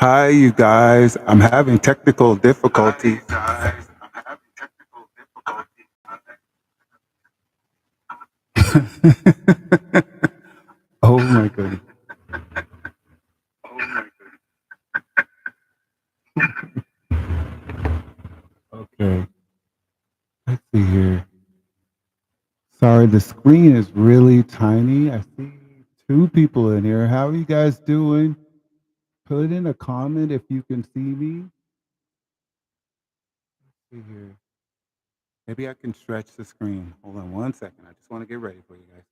Hi, you guys. I'm having technical difficulties. Oh my goodness. Okay, let's see here. Sorry, the screen is really tiny. I see two people in here. How are you guys doing? Put in a comment if you can see me. Let's see here. Maybe I can stretch the screen. Hold on one second. I just want to get ready for you guys.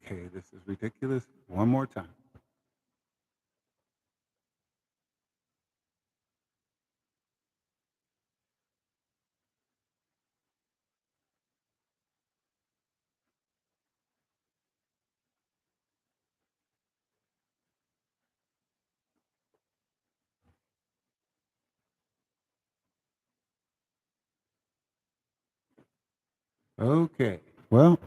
Okay, this is ridiculous. One more time. Okay. Well,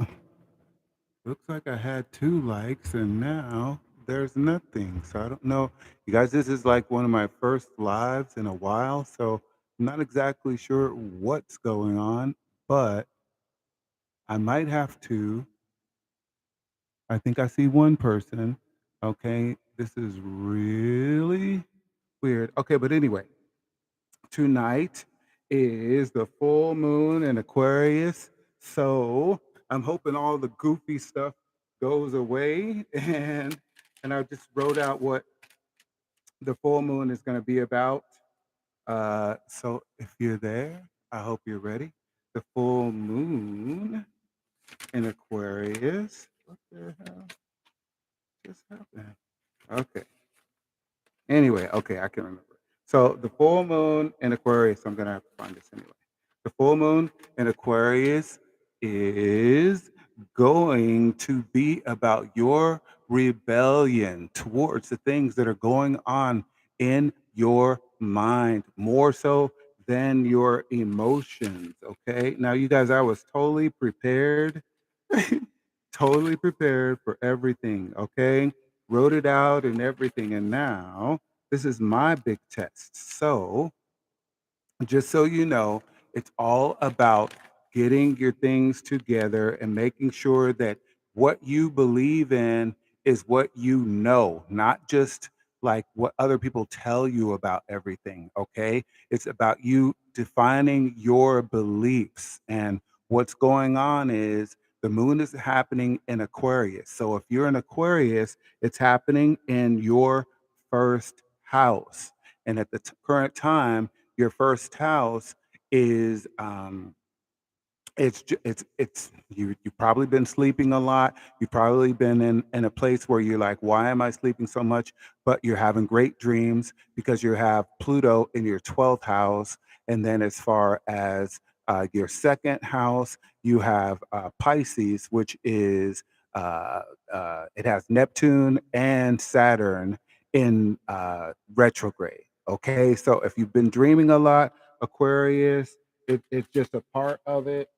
looks like I had 2 likes and now there's nothing. So I don't know. You guys, this is like one of my first lives in a while, so I'm not exactly sure what's going on, but I might have to. I think I see one person. Okay, this is really weird. Okay, but anyway, tonight is the full moon in Aquarius. So I'm hoping all the goofy stuff goes away and I just wrote out what the full moon is going to be about. So if you're there, I hope you're ready. The full moon in Aquarius. What the hell just happened? Okay. Anyway, okay, I can remember. So the full moon in Aquarius, I'm gonna have to find this anyway. The full moon in Aquarius is going to be about your rebellion towards the things that are going on in your mind, more so than your emotions. Okay. Now, you guys, I was totally prepared, totally prepared for everything. Okay. Wrote it out and everything. And now this is my big test. So, just so you know, it's all about getting your things together and making sure that what you believe in is what you know, not just like what other people tell you about everything. Okay. It's about you defining your beliefs. And what's going on is the moon is happening in Aquarius. So if you're in Aquarius, it's happening in your first house. And at the current time, your first house is it's you've probably been sleeping a lot. You've probably been in a place where you're like, why am I sleeping so much? But you're having great dreams because you have Pluto in your 12th house. And then as far as your second house, you have Pisces, which is it has Neptune and Saturn in retrograde. Okay, so if you've been dreaming a lot, Aquarius, it's just a part of it.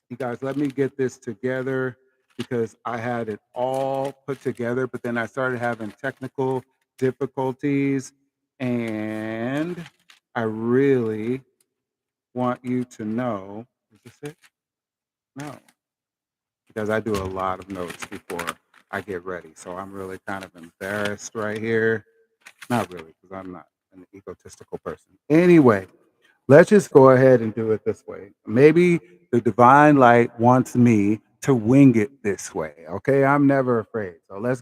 You guys, let me get this together because I had it all put together, but then I started having technical difficulties. And I really want you to know, is this it? No, because I do a lot of notes before I get ready. So I'm really kind of embarrassed right here. Not really, because I'm not an egotistical person. Anyway, let's just go ahead and do it this way. Maybe the divine light wants me to wing it this way. Okay. I'm never afraid. So let's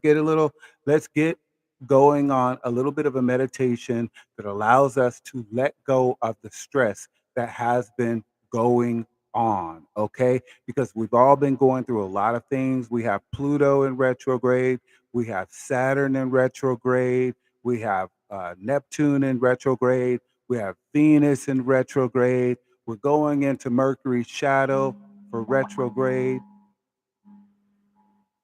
get going on a little bit of a meditation that allows us to let go of the stress that has been going on. Okay. Because we've all been going through a lot of things. We have Pluto in retrograde, we have Saturn in retrograde, we have Neptune in retrograde, we have Venus in retrograde. We're going into Mercury's shadow for retrograde.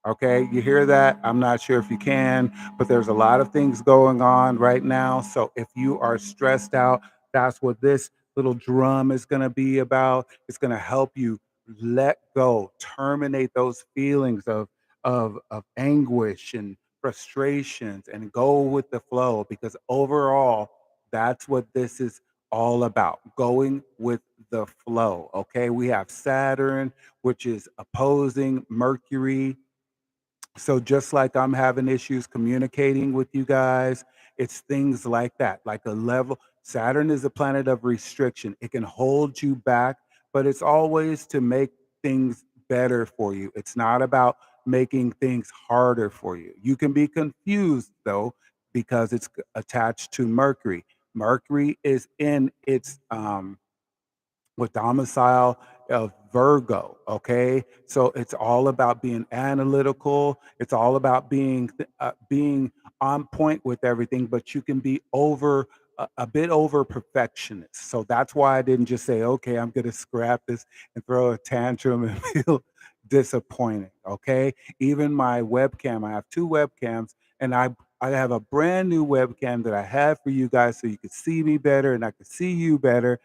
Okay, you hear that? I'm not sure if you can, but there's a lot of things going on right now. So if you are stressed out, that's what this little drum is going to be about. It's going to help you let go, terminate those feelings of anguish and frustrations and go with the flow because overall that's what this is all about. Going with the flow, okay? We have Saturn, which is opposing Mercury, so just like I'm having issues communicating with you guys, it's things like that. Like a level Saturn is a planet of restriction. It can hold you back, but it's always to make things better for you. It's not about making things harder for you. You can be confused though because it's attached to Mercury. Mercury is in its with domicile of Virgo. Okay, so it's all about being analytical. It's all about being on point with everything, but you can be over a bit over perfectionist. So that's why I didn't just say, okay, I'm going to scrap this and throw a tantrum and feel disappointed. Okay, even my webcam, I have two webcams, and I have a brand new webcam that I have for you guys so you can see me better and I can see you better,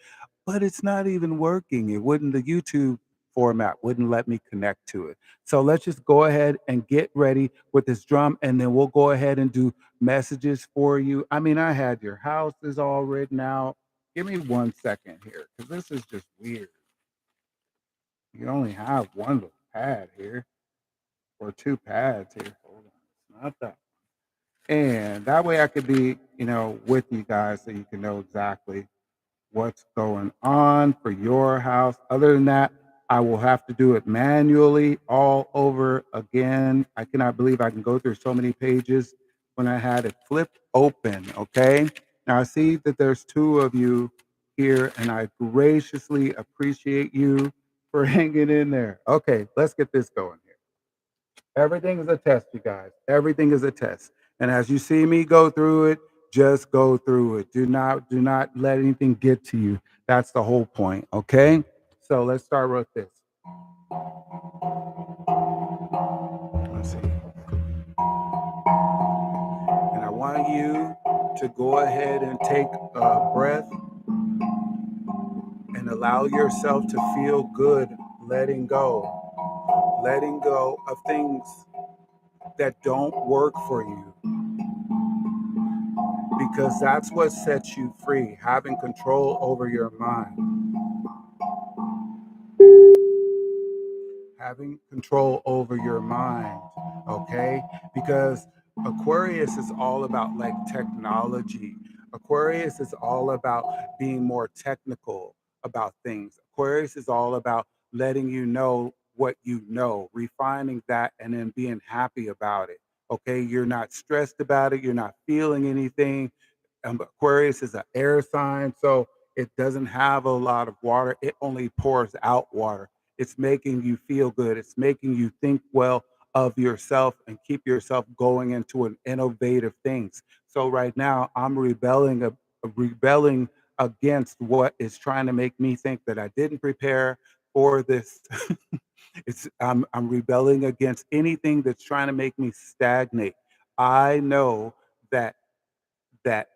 but it's not even working. It wouldn't the YouTube format wouldn't let me connect to it. So let's just go ahead and get ready with this drum and then we'll go ahead and do messages for you. I mean, I had your houses all written out. Give me 1 second here because this is just weird. You only have one little pad here or two pads here. Hold on. It's not that. And that way I could be, with you guys so you can know exactly what's going on for your house. Other than that, I will have to do it manually all over again. I cannot believe I can go through so many pages when I had it flipped open. Okay. Now I see that there's two of you here, and I graciously appreciate you for hanging in there. Okay, let's get this going here. Everything is a test, you guys. Everything is a test. And as you see me go through it, just go through it. Do not let anything get to you. That's the whole point. Okay. So let's start with this. Let's see. And I want you to go ahead and take a breath and allow yourself to feel good, letting go of things that don't work for you, because that's what sets you free, having control over your mind, having control over your mind, okay? Because Aquarius is all about like technology. Aquarius is all about being more technical about things. Aquarius is all about letting you know what you know, refining that, and then being happy about it. Okay, you're not stressed about it, you're not feeling anything. Aquarius is an air sign, so it doesn't have a lot of water. It only pours out water. It's making you feel good. It's making you think well of yourself and keep yourself going into an innovative things. So right now, I'm rebelling against what is trying to make me think that I didn't prepare for this. I'm rebelling against anything that's trying to make me stagnate. I know that that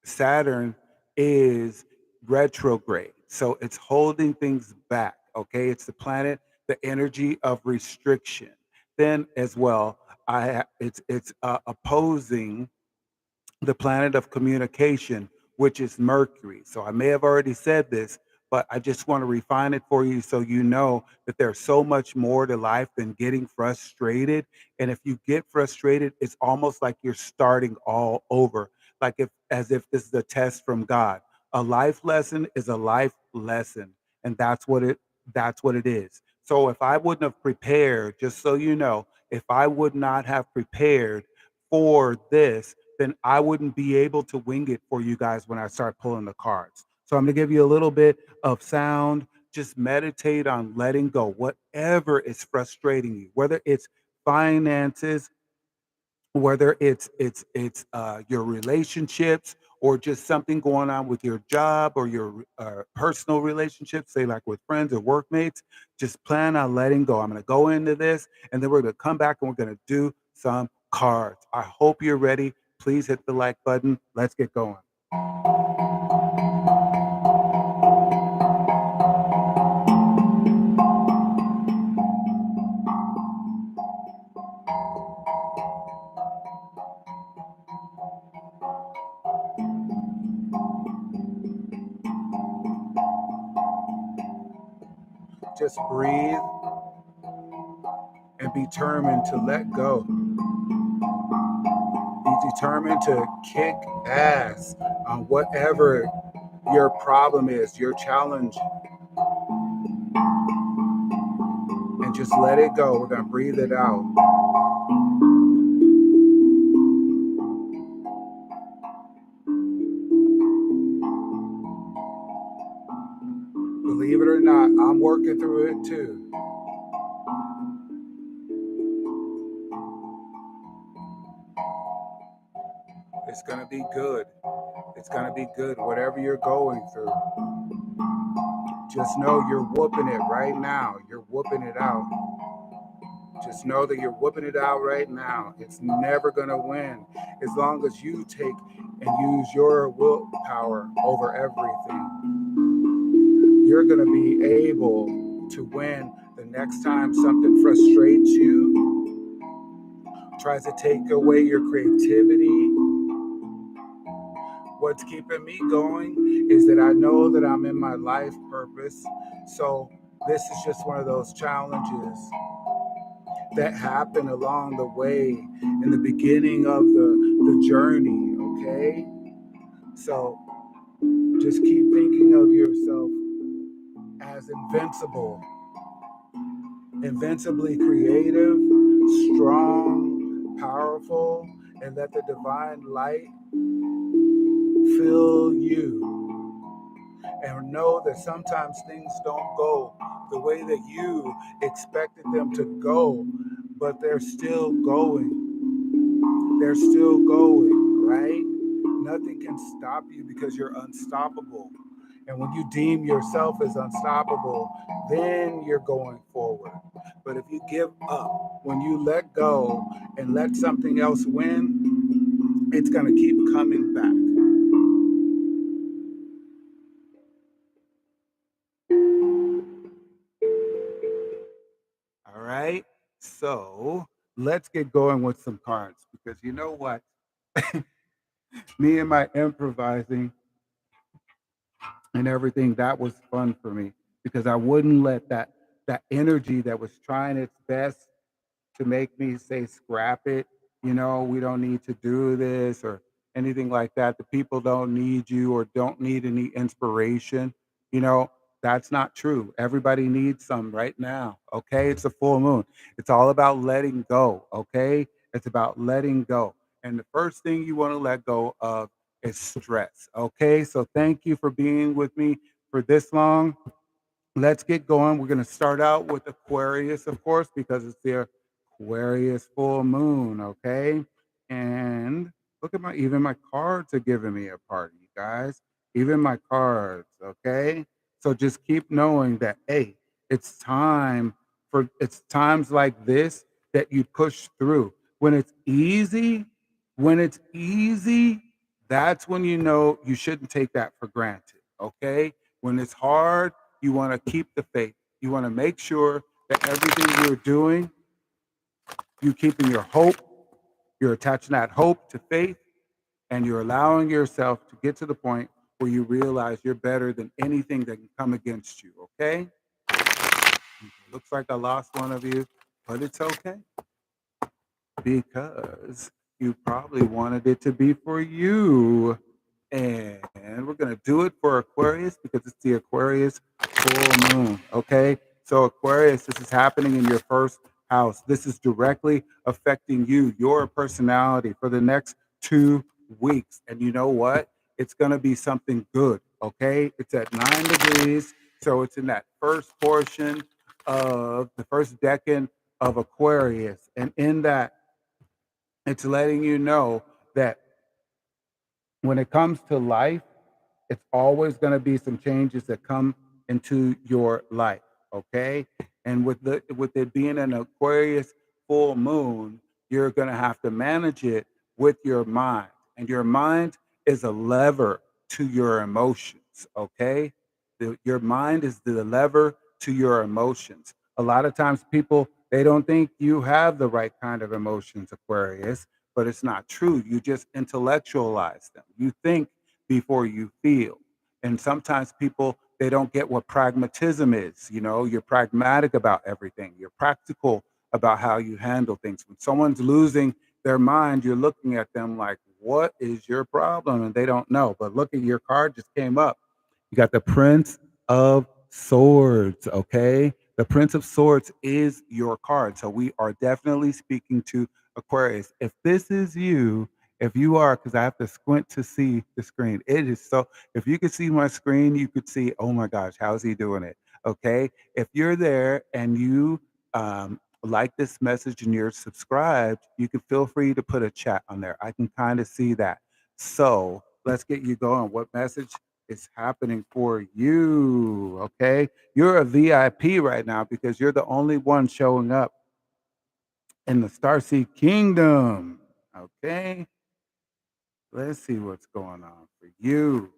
Saturn is retrograde. So it's holding things back. Okay. It's the planet, the energy of restriction. Then as well, it's opposing the planet of communication, which is Mercury. So I may have already said this, but I just want to refine it for you so you know that there's so much more to life than getting frustrated. And if you get frustrated, it's almost like you're starting all over, like if as if this is a test from God. A life lesson is a life lesson, and that's what it is. So if I wouldn't have prepared, just so you know, if I would not have prepared for this, then I wouldn't be able to wing it for you guys when I start pulling the cards. So I'm going to give you a little bit of sound. Just meditate on letting go, whatever is frustrating you, whether it's finances, whether it's your relationships, or just something going on with your job or your personal relationships, say like with friends or workmates, just plan on letting go. I'm going to go into this and then we're going to come back and we're going to do some cards. I hope you're ready. Please hit the like button. Let's get going. Just breathe and be determined to let go. Be determined to kick ass on whatever your problem is, your challenge, and just let it go. We're going to breathe it out. Believe it or not, I'm working through it too. It's going to be good. It's going to be good, whatever you're going through. Just know you're whooping it right now. You're whooping it out. Just know that you're whooping it out right now. It's never going to win as long as you take and use your willpower over everything. You're going to be able to win the next time something frustrates you, tries to take away your creativity. What's keeping me going is that I know that I'm in my life purpose. So this is just one of those challenges that happen along the way in the beginning of the journey, okay? So just keep thinking of yourself as invincible, invincibly creative, strong, powerful, and let the divine light fill you. And know that sometimes things don't go the way that you expected them to go, but they're still going. They're still going, right? Nothing can stop you because you're unstoppable. And when you deem yourself as unstoppable, then you're going forward. But if you give up, when you let go and let something else win, it's going to keep coming back. All right. So let's get going with some cards because you know what? Me and my improvising and everything, that was fun for me because I wouldn't let that energy that was trying its best to make me say scrap it, we don't need to do this or anything like that. The people don't need you or don't need any inspiration. You know, that's not true. Everybody needs some right now. Okay. It's a full moon. It's all about letting go. Okay. It's about letting go. And the first thing you want to let go of is stress. Okay. So thank you for being with me for this long. Let's get going. We're going to start out with Aquarius, of course, because it's their Aquarius full moon, okay? And look at even my cards are giving me a party, you guys. Even my cards, okay? So just keep knowing that, hey, it's times like this that you push through. When it's easy, that's when you know you shouldn't take that for granted, okay? When it's hard, you want to keep the faith. You want to make sure that everything you're doing, you keeping your hope, you're attaching that hope to faith, and you're allowing yourself to get to the point where you realize you're better than anything that can come against you, okay? Looks like I lost one of you, but it's okay because you probably wanted it to be for you. And we're going to do it for Aquarius because it's the Aquarius full moon. Okay. So, Aquarius, this is happening in your first house. This is directly affecting you, your personality for the next 2 weeks. And you know what? It's going to be something good. Okay. It's at 9 degrees. So, it's in that first portion of the first decan of Aquarius. And in that, it's letting you know that when it comes to life, it's always going to be some changes that come into your life, okay? And with it being an Aquarius full moon, you're going to have to manage it with your mind. And your mind is a lever to your emotions, okay? Your mind is the lever to your emotions. A lot of times people they don't think you have the right kind of emotions, Aquarius, but it's not true. You just intellectualize them. You think before you feel. And sometimes people they don't get what pragmatism is. You know, you're pragmatic about everything. You're practical about how you handle things. When someone's losing their mind, you're looking at them like, "What is your problem?" And they don't know. But look at your card just came up. You got the Prince of Swords, okay? The Prince of Swords is your card. So we are definitely speaking to Aquarius. If this is you, if you are, because I have to squint to see the screen. It is so, if you could see my screen, you could see, oh my gosh, how's he doing it? Okay. If you're there and you like this message and you're subscribed, you can feel free to put a chat on there. I can kind of see that. So let's get you going. What message is happening for you? Okay. You're a VIP right now because you're the only one showing up in the Starseed Kingdom. Okay, let's see what's going on for you.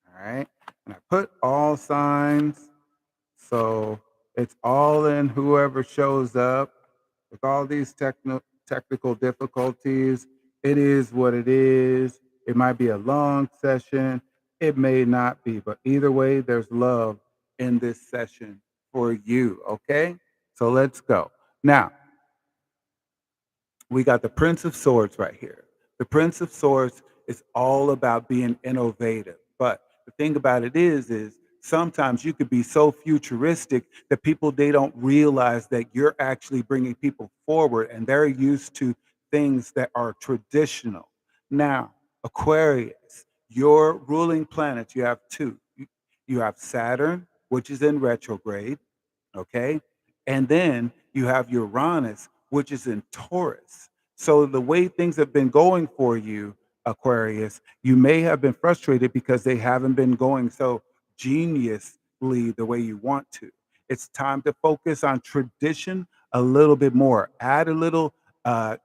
All right, and I put all signs, so it's all in whoever shows up with all these technical difficulties. It is what it is. It might be a long session, it may not be, but either way, there's love in this session for you. Okay, so let's go now. We got the Prince of Swords right here. The Prince of Swords is all about being innovative. But the thing about it is sometimes you could be so futuristic that people they don't realize that you're actually bringing people forward and they're used to things that are traditional. Now, Aquarius, your ruling planets, you have two. You have Saturn, which is in retrograde, okay? And then you have Uranus, which is in Taurus. So the way things have been going for you, Aquarius, you may have been frustrated because they haven't been going so geniusly the way you want to. It's time to focus on tradition a little bit more. Add a little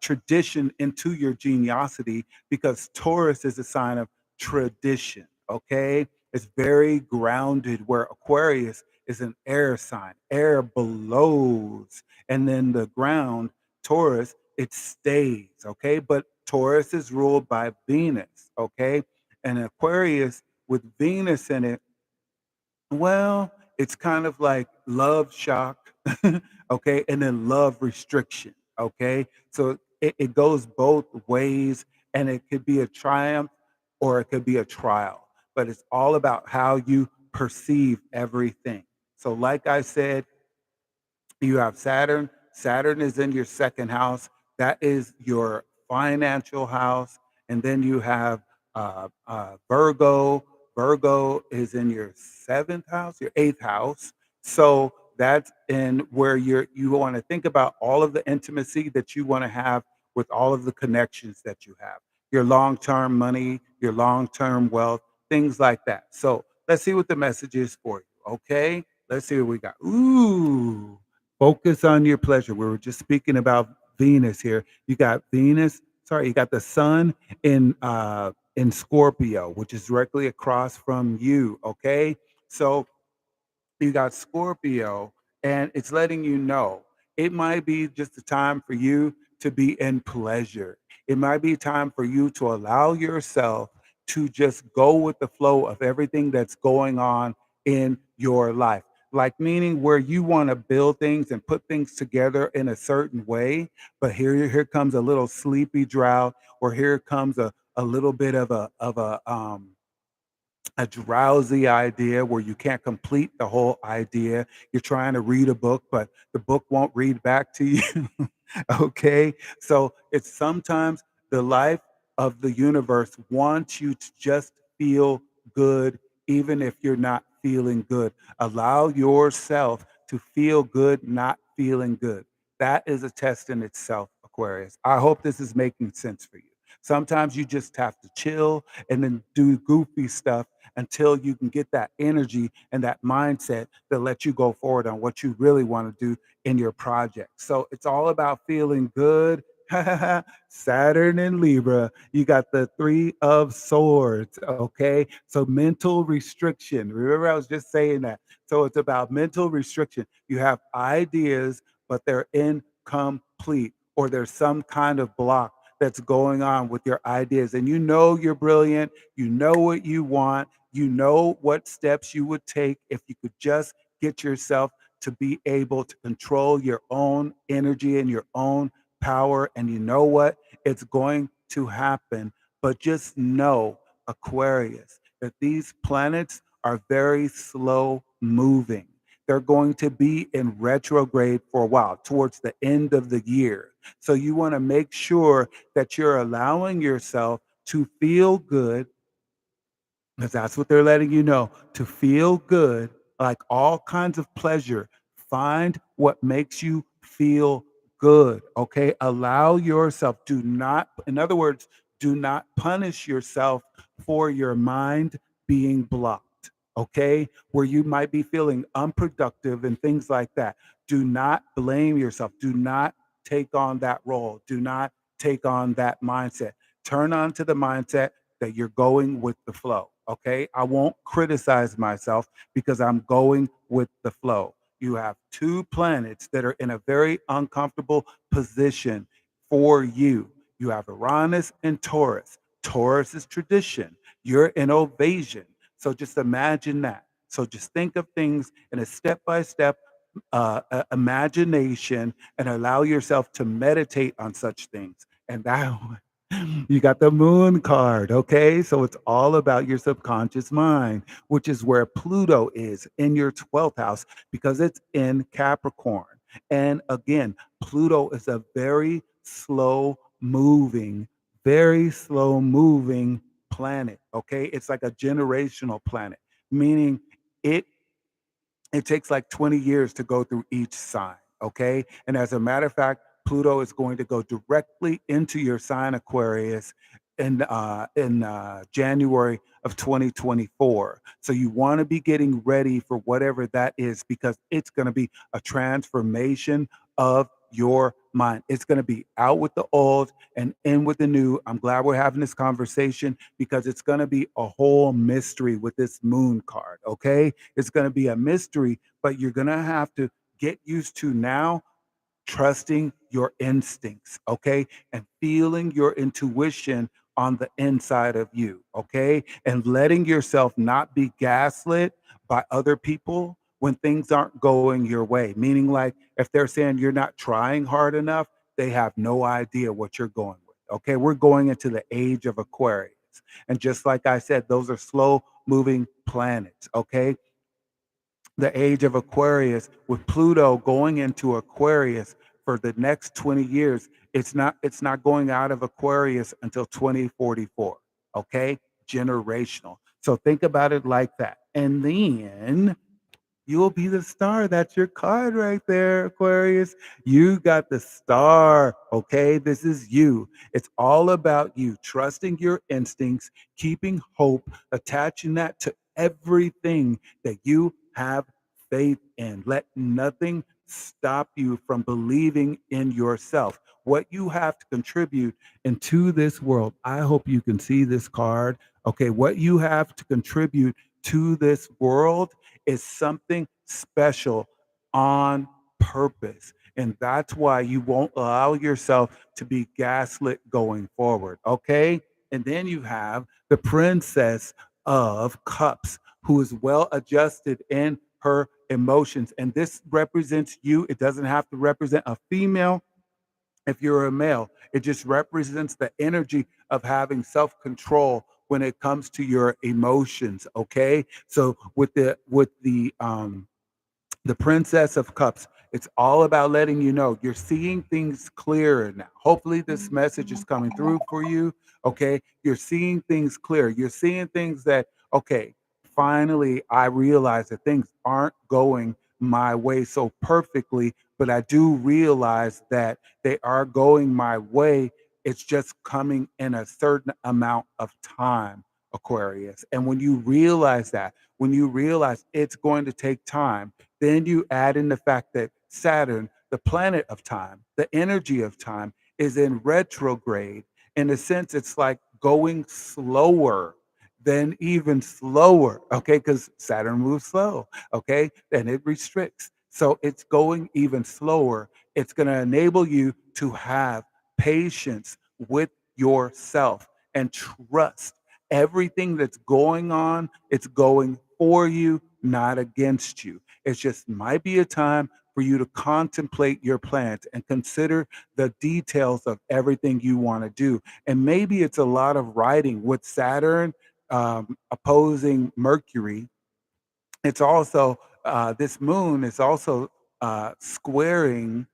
tradition into your geniosity because Taurus is a sign of tradition. Okay, it's very grounded. Where Aquarius is an air sign. Air blows, and then the ground, Taurus, it stays. Okay, but Taurus is ruled by Venus. Okay, and Aquarius with Venus in it, well, it's kind of like love shock, okay, and then love restriction. Okay, so it goes both ways, and it could be a triumph or it could be a trial, but it's all about how you perceive everything. So, like I said, you have Saturn. Saturn is in your second house. That is your financial house. And then you have Virgo. Virgo is in your seventh house, your eighth house. So that's in where you want to think about all of the intimacy that you want to have with all of the connections that you have, your long-term money, your long-term wealth, things like that. So let's see what the message is for you. Okay. Let's see what we got. Ooh. Focus on your pleasure. We were just speaking about Venus here. You got Venus, sorry, you got the sun in Scorpio, which is directly across from you. Okay. So you got Scorpio, and it's letting you know it might be just a time for you to be in pleasure. It might be time for you to allow yourself to just go with the flow of everything that's going on in your life. Like, meaning where you want to build things and put things together in a certain way, but here comes a little sleepy drought, or here comes a little bit of a drowsy idea where you can't complete the whole idea. You're trying to read a book, but the book won't read back to you. Okay. So it's sometimes the life of the universe wants you to just feel good, even if you're not feeling good. Allow yourself to feel good, not feeling good. That is a test in itself, Aquarius. I hope this is making sense for you. Sometimes you just have to chill and then do goofy stuff until you can get that energy and that mindset that lets you go forward on what you really want to do in your project. So it's all about feeling good. Saturn and Libra, you got the Three of Swords. Okay. So mental restriction. Remember, I was just saying that. So it's about mental restriction. You have ideas, but they're incomplete, or there's some kind of block that's going on with your ideas. And you know you're brilliant. You know what you want. You know what steps you would take if you could just get yourself to be able to control your own energy and your own power. And you know what? It's going to happen. But just know, Aquarius, that these planets are very slow moving. They're going to be in retrograde for a while, towards the end of the year. So you want to make sure that you're allowing yourself to feel good, because that's what they're letting you know, to feel good, like all kinds of pleasure. Find what makes you feel good, okay? Allow yourself, do not, in other words, do not punish yourself for your mind being blocked, okay? Where you might be feeling unproductive and things like that. Do not blame yourself. Do not take on that role. Do not take on that mindset. Turn on to the mindset that you're going with the flow. Okay. I won't criticize myself because I'm going with the flow. You have two planets that are in a very uncomfortable position for you. You have Uranus and Taurus. Taurus is tradition. You're in ovation. So just imagine that. So just think of things in a step by step imagination, and allow yourself to meditate on such things. And that you got the moon card, okay? So it's all about your subconscious mind, which is where Pluto is in your 12th house because it's in Capricorn. And again, Pluto is a very slow moving planet, okay? It's like a generational planet, meaning it it takes like 20 years to go through each sign, okay? And as a matter of fact, Pluto is going to go directly into your sign Aquarius in January of 2024. So you want to be getting ready for whatever that is because it's going to be a transformation of your mind. It's going to be out with the old and in with the new. I'm glad we're having this conversation because it's going to be a whole mystery with this moon card, okay? It's going to be a mystery, but you're going to have to get used to now trusting your instincts, okay? And feeling your intuition on the inside of you, okay? And letting yourself not be gaslit by other people when things aren't going your way. Meaning, like, if they're saying you're not trying hard enough, they have no idea what you're going with, okay? We're going into the age of Aquarius. And just like I said, those are slow moving planets, okay? The age of Aquarius with Pluto going into Aquarius for the next 20 years. It's not going out of Aquarius until 2044. Okay? Generational. So think about it like that. And then you'll be the star. That's your card right there, Aquarius. You got the star. Okay. This is you. It's all about you trusting your instincts, keeping hope, attaching that to everything that you have faith in. Let nothing stop you from believing in yourself. What you have to contribute into this world. I hope you can see this card. Okay. What you have to contribute to this world is something special on purpose. And that's why you won't allow yourself to be gaslit going forward. Okay. And then you have the Princess of Cups, who is well adjusted in her emotions. And this represents you. It doesn't have to represent a female if you're a male. It just represents the energy of having self-control when it comes to your emotions. Okay. So with the Princess of Cups, it's all about letting you know you're seeing things clearer now. Hopefully, this message is coming through for you. Okay. You're seeing things clear. You're seeing things that, okay, finally, I realize that things aren't going my way so perfectly, but I do realize that they are going my way It's just coming in a certain amount of time, Aquarius. And when you realize that, when you realize it's going to take time, then you add in the fact that Saturn, the planet of time, the energy of time, is in retrograde. In a sense, it's like going slower, then even slower, okay? Because Saturn moves slow, okay? Then it restricts. So it's going even slower. It's going to enable you to have patience with yourself and trust everything that's going on, it's going for you, not against you. It just might be a time for you to contemplate your plans and consider the details of everything you want to do. And maybe it's a lot of writing with Saturn opposing Mercury. It's also this moon is also squaring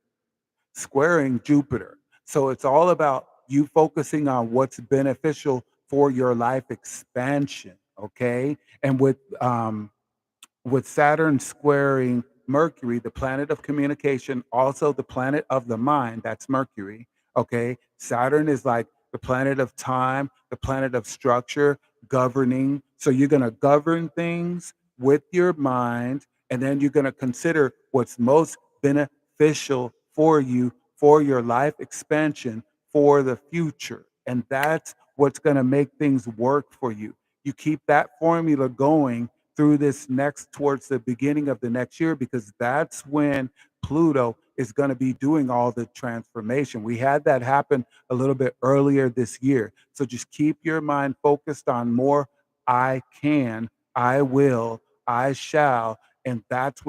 Jupiter. So it's all about you focusing on what's beneficial for your life expansion. Okay, and with Saturn squaring Mercury, the planet of communication, also the planet of the mind, that's Mercury. Okay. Saturn is like the planet of time, the planet of structure, governing. So you're going to govern things with your mind, and then you're going to consider what's most beneficial for you, for your life expansion, for the future. And that's what's going to make things work for you. You keep that formula going through this next towards the beginning of the next year, because that's when Pluto is going to be doing all the transformation. We had that happen a little bit earlier this year. So just keep your mind focused on more I can, I will, I shall, and that's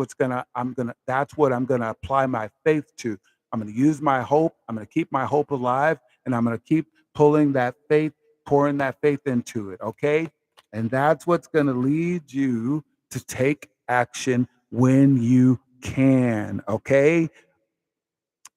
that's what I'm going to apply my faith to. I'm going to use my hope, I'm going to keep my hope alive, and I'm going to keep pulling that faith, pouring that faith into it, okay? And that's what's going to lead you to take action when you can. Okay.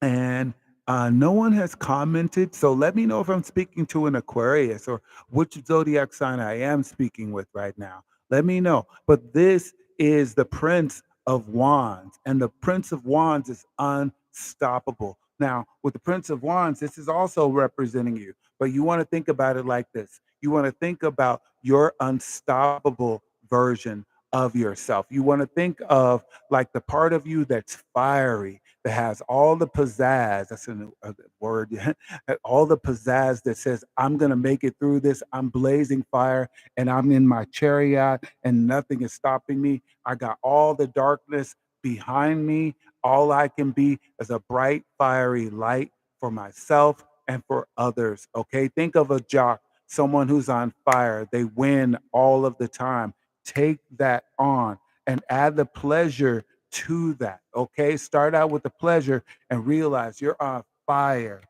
And no one has commented. So let me know if I'm speaking to an Aquarius or which zodiac sign I am speaking with right now. Let me know. But this is the Prince of Wands, and the Prince of Wands is unstoppable. Now, with the Prince of Wands, this is also representing you, but you want to think about it like this. You want to think about your unstoppable version of yourself. You want to think of like the part of you that's fiery, that has all the pizzazz. That's a word. All the pizzazz that says, I'm going to make it through this. I'm blazing fire and I'm in my chariot and nothing is stopping me. I got all the darkness behind me. All I can be is a bright, fiery light for myself and for others. Okay. Think of a jock, someone who's on fire. They win all of the time. Take that on and add the pleasure to that. Okay. Start out with the pleasure and realize you're on fire.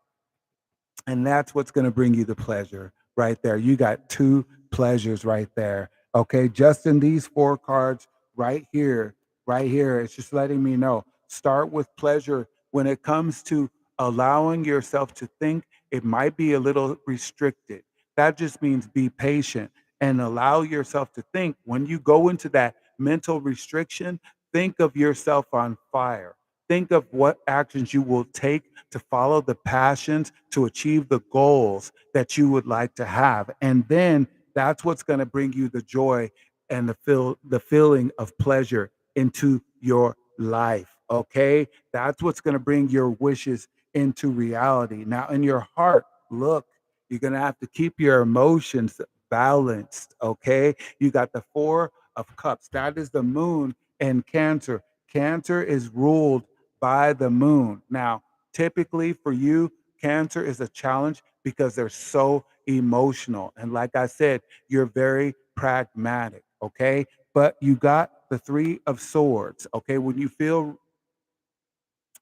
And that's what's going to bring you the pleasure right there. You got two pleasures right there. Okay. Just in these four cards right here, right here, it's just letting me know. Start with pleasure. When it comes to allowing yourself to think, it might be a little restricted. That just means be patient and allow yourself to think. When you go into that mental restriction, think of yourself on fire. Think of what actions you will take to follow the passions to achieve the goals that you would like to have. And then that's what's going to bring you the joy and the feeling of pleasure into your life. Okay? That's what's going to bring your wishes into reality. Now in your heart, look, you're going to have to keep your emotions balanced, okay? You got the 4 of cups. That is the moon in Cancer. Cancer is ruled by the moon. Now, typically for you, Cancer is a challenge because they're so emotional. And like I said, you're very pragmatic, okay? But you got the 3 of swords, okay? When you feel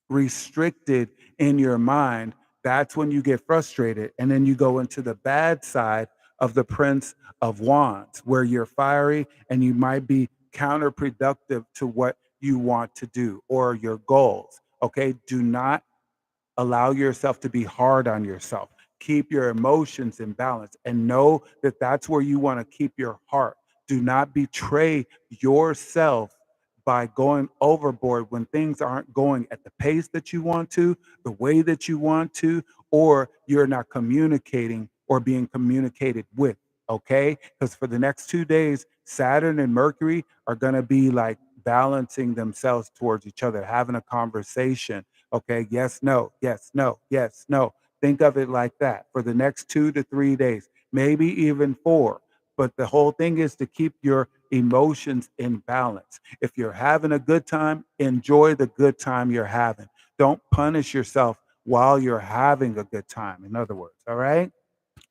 restricted in your mind, that's when you get frustrated. And then you go into the bad side of the Prince of Wands, where you're fiery and you might be counterproductive to what you want to do or your goals. Okay. Do not allow yourself to be hard on yourself. Keep your emotions in balance and know that that's where you want to keep your heart. Do not betray yourself by going overboard when things aren't going at the pace that you want to, the way that you want to, or you're not communicating or being communicated with. Okay. Because for the next 2 days, Saturn and Mercury are going to be like balancing themselves towards each other, having a conversation. Okay. Yes, no, yes, no, yes, no. Think of it like that for the next 2 to 3 days, maybe even four. But the whole thing is to keep your emotions in balance. If you're having a good time, enjoy the good time you're having. Don't punish yourself while you're having a good time, in other words. All right.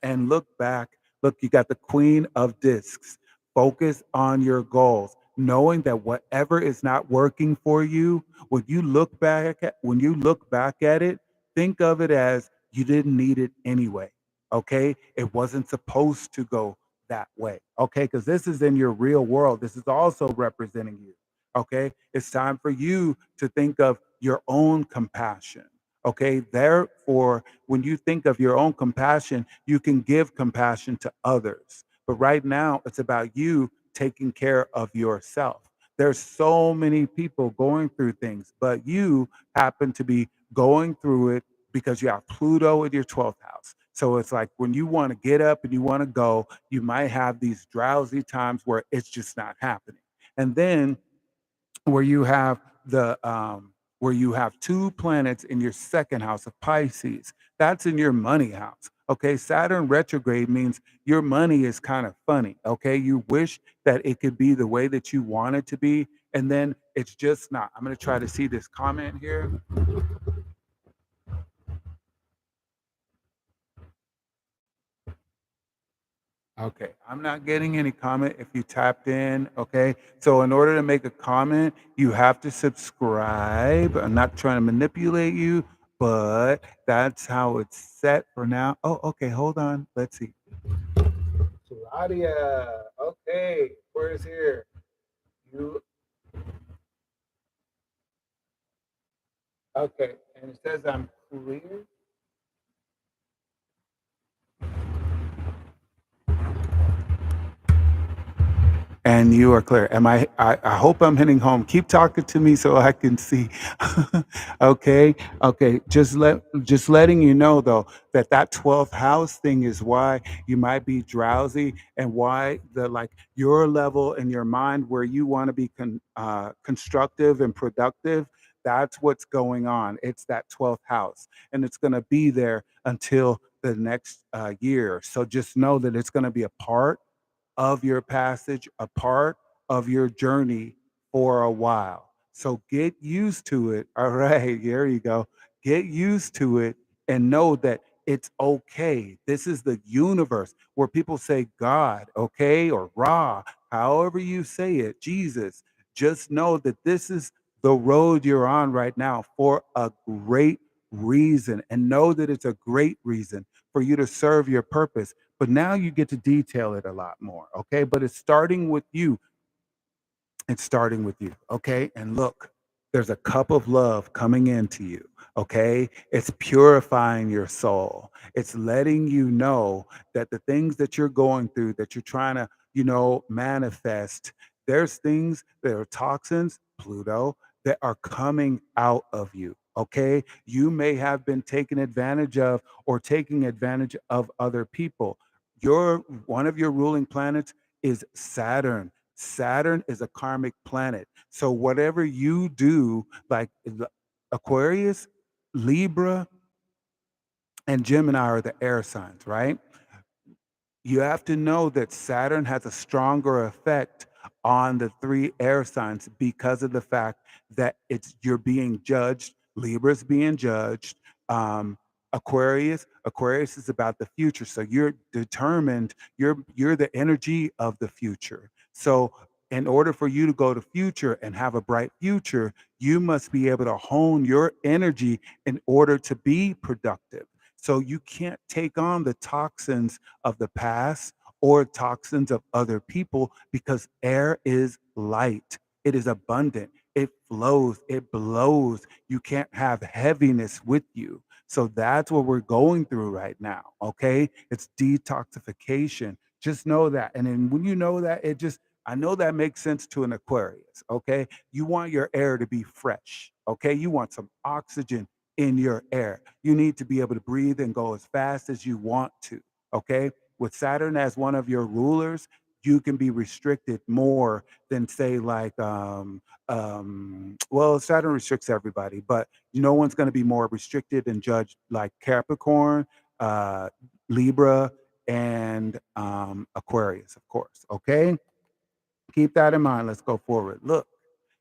And look back. Look, you got the queen of discs. Focus on your goals, knowing that whatever is not working for you, when you look back at it, think of it as you didn't need it anyway. Okay? It wasn't supposed to go that way. Okay? Because this is in your real world. This is also representing you. Okay? It's time for you to think of your own compassion. Okay? Therefore, when you think of your own compassion, you can give compassion to others. But right now, it's about you taking care of yourself. There's so many people going through things, but you happen to be going through it because you have Pluto in your 12th house. So it's like when you want to get up and you want to go, you might have these drowsy times where it's just not happening. And then where you have where you have two planets in your second house of Pisces. That's in your money house. Okay, Saturn retrograde means your money is kind of funny. Okay, you wish that it could be the way that you want it to be, and then it's just not. I'm going to try to see this comment here. Okay, I'm not getting any comment if you tapped in. Okay, so in order to make a comment, you have to subscribe. I'm not trying to manipulate you, but that's how it's set for now. Oh, okay, hold on. Let's see. Claudia, okay, where's here? You okay? And it says I'm clear. And you are clear. I hope I'm hitting home. Keep talking to me so I can see. Okay. Okay. Just letting you know though that 12th house thing is why you might be drowsy and why the like your level in your mind where you want to be constructive and productive. That's what's going on. It's that 12th house, and it's going to be there until the next year. So just know that it's going to be a part of your passage, a part of your journey for a while. So get used to it. All right, there you go. Get used to it and know that it's okay. This is the universe where people say God, okay, or Ra, however you say it, Jesus. Just know that this is the road you're on right now for a great reason, and know that it's a great reason for you to serve your purpose, but now you get to detail it a lot more. Okay. But it's starting with you. It's starting with you. Okay. And look, there's a cup of love coming into you. Okay. It's purifying your soul. It's letting you know that the things that you're going through, that you're trying to, manifest, there's things that are toxins, Pluto, that are coming out of you. Okay. You may have been taken advantage of or taking advantage of other people. One of your ruling planets is Saturn. Saturn is a karmic planet. So whatever you do, like Aquarius, Libra, and Gemini are the air signs, right? You have to know that Saturn has a stronger effect on the three air signs because of the fact that you're being judged. Libra's being judged. Um, Aquarius is about the future. So you're determined. You're the energy of the future. So in order for you to go to future and have a bright future, you must be able to hone your energy in order to be productive. So you can't take on the toxins of the past or toxins of other people because air is light. It is abundant. It flows. It blows. You can't have heaviness with you. So that's what we're going through right now. Okay. It's detoxification. Just know that. And then when you know that, I know that makes sense to an Aquarius, okay? You want your air to be fresh, okay? You want some oxygen in your air. You need to be able to breathe and go as fast as you want to, okay? With Saturn as one of your rulers, you can be restricted more than say like well, Saturn restricts everybody, but no one's going to be more restricted and judged like Capricorn, uh, Libra, and Aquarius, of course. Okay, keep that in mind. Let's go forward. Look,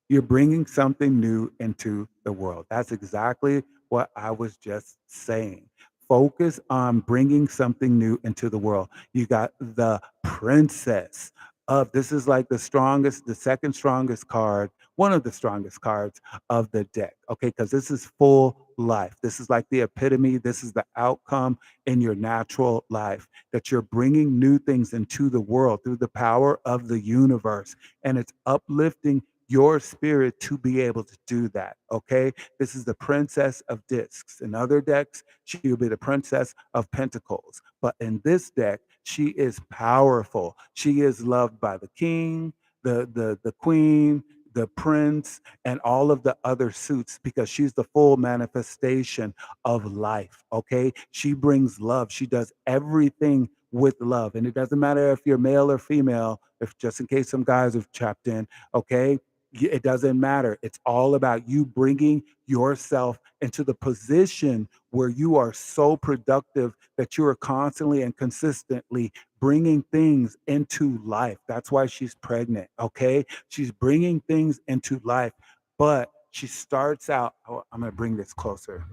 you're bringing something new into the world. That's exactly what I was just saying. Focus on bringing something new into the world. You got the princess of this is like the strongest, the second strongest card, one of the strongest cards of the deck. Okay, because this is full life. This is like the epitome. This is the outcome in your natural life that you're bringing new things into the world through the power of the universe. And it's uplifting your spirit to be able to do that. Okay. This is the princess of discs. In other decks, she will be the princess of pentacles. But in this deck, she is powerful. She is loved by the king, the queen, the prince, and all of the other suits because she's the full manifestation of life. Okay. She brings love. She does everything with love. And it doesn't matter if you're male or female, if just in case some guys have chapped in, okay? It doesn't matter. It's all about you bringing yourself into the position where you are so productive that you are constantly and consistently bringing things into life. That's why she's pregnant, okay? She's bringing things into life, but she starts out. Oh, I'm going to bring this closer.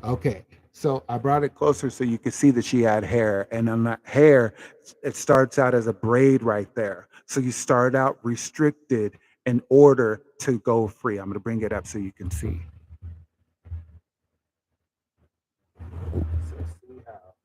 Okay. So I brought it closer so you could see that she had hair. And on that hair, it starts out as a braid right there. So you start out restricted in order to go free. I'm going to bring it up so you can see. So see how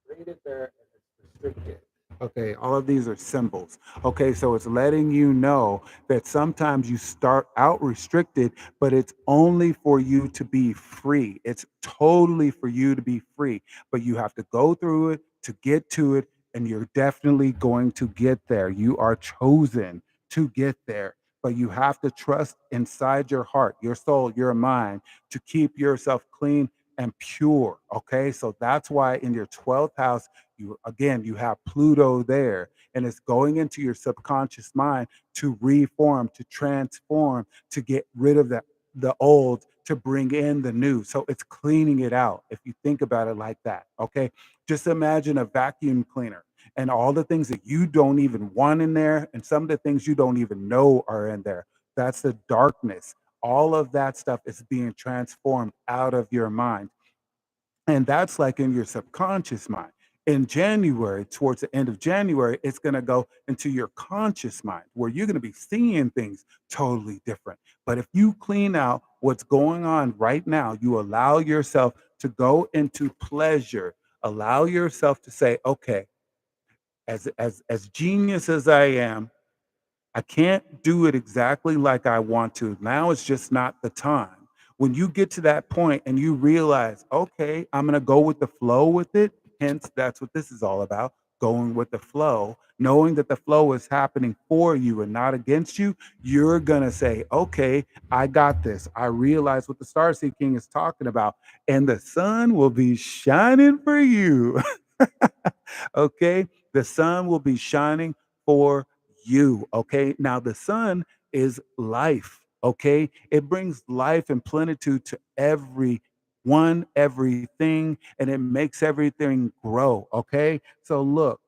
braided there and it's restricted. Okay, all of these are symbols. Okay, so it's letting you know that sometimes you start out restricted, but it's only for you to be free. It's totally for you to be free, but you have to go through it to get to it, and you're definitely going to get there. You are chosen to get there, but you have to trust inside your heart, your soul, your mind to keep yourself clean and pure. Okay, so that's why in your 12th house, you again you have Pluto there, and it's going into your subconscious mind to reform, to transform, to get rid of the old, to bring in the new. So it's cleaning it out if you think about it like that. Okay, just imagine a vacuum cleaner and all the things that you don't even want in there, and some of the things you don't even know are in there. That's the darkness. All of that stuff is being transformed out of your mind, and that's like in your subconscious mind. In January, towards the end of January, it's going to go into your conscious mind where you're going to be seeing things totally different. But if you clean out what's going on right now, you allow yourself to go into pleasure, allow yourself to say, okay, as genius as I am, I can't do it exactly like I want to. Now it's just not the time. When you get to that point and you realize, okay, I'm going to go with the flow with it. Hence, that's what this is all about, going with the flow, knowing that the flow is happening for you and not against you. You're going to say, okay, I got this. I realize what the Starseed King is talking about, and the sun will be shining for you. Okay, the sun will be shining for you. Okay, now the sun is life. Okay, it brings life and plenitude to everyone, everything, and it makes everything grow. Okay, so look,